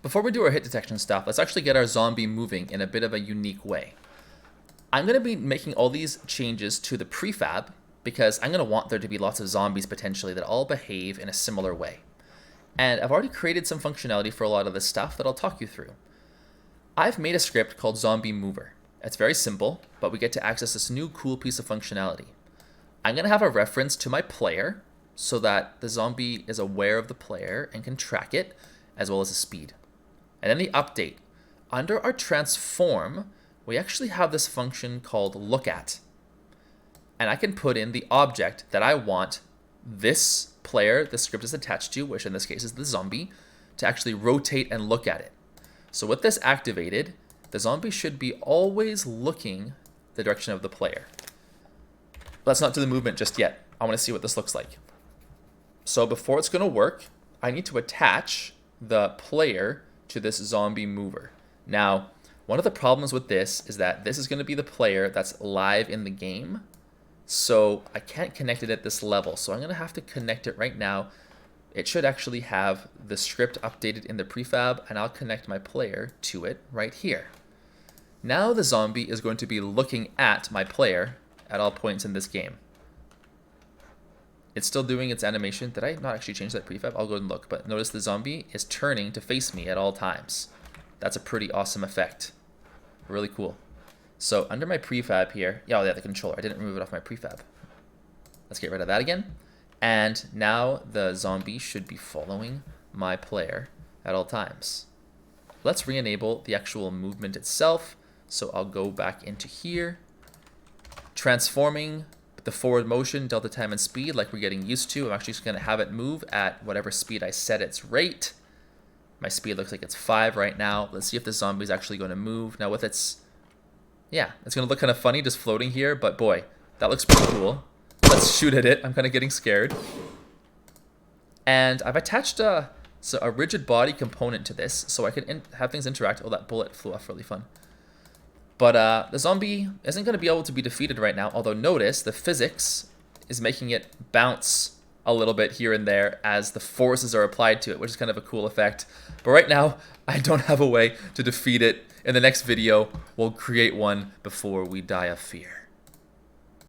before we do our hit detection stuff, let's actually get our zombie moving in a bit of a unique way. I'm going to be making all these changes to the prefab because I'm going to want there to be lots of zombies potentially that all behave in a similar way. And I've already created some functionality for a lot of this stuff that I'll talk you through. I've made a script called Zombie Mover. It's very simple, but we get to access this new cool piece of functionality. I'm going to have a reference to my player so that the zombie is aware of the player and can track it, as well as the speed. And then the update. Under our transform, we actually have this function called lookAt. And I can put in the object that I want this player the script is attached to, which in this case is the zombie, to actually rotate and look at it. So with this activated, the zombie should be always looking the direction of the player. Let's not do the movement just yet. I want to see what this looks like. So before it's going to work, I need to attach the player to this zombie mover. Now, one of the problems with this is that this is going to be the player that's live in the game. So I can't connect it at this level. So I'm going to have to connect it right now. It should actually have the script updated in the prefab, and I'll connect my player to it right here. Now the zombie is going to be looking at my player at all points in this game. It's still doing its animation. Did I not actually change that prefab? I'll go and look, but notice the zombie is turning to face me at all times. That's a pretty awesome effect. Really cool. So under my prefab here, yeah, the controller. I didn't remove it off my prefab. Let's get rid of that again. And now the zombie should be following my player at all times. Let's re-enable the actual movement itself. So I'll go back into here, transforming the forward motion, delta time and speed like we're getting used to. I'm actually just going to have it move at whatever speed I set its rate. My speed looks like it's 5 right now. Let's see if the zombie is actually going to move. Now with its, yeah, it's going to look kind of funny just floating here, but boy, that looks pretty cool. Let's shoot at it. I'm kind of getting scared. And I've attached a rigid body component to this so I can have things interact. Oh, that bullet flew off, really fun. But the zombie isn't going to be able to be defeated right now, although notice the physics is making it bounce a little bit here and there as the forces are applied to it, which is kind of a cool effect. But right now, I don't have a way to defeat it. In the next video, we'll create one before we die of fear.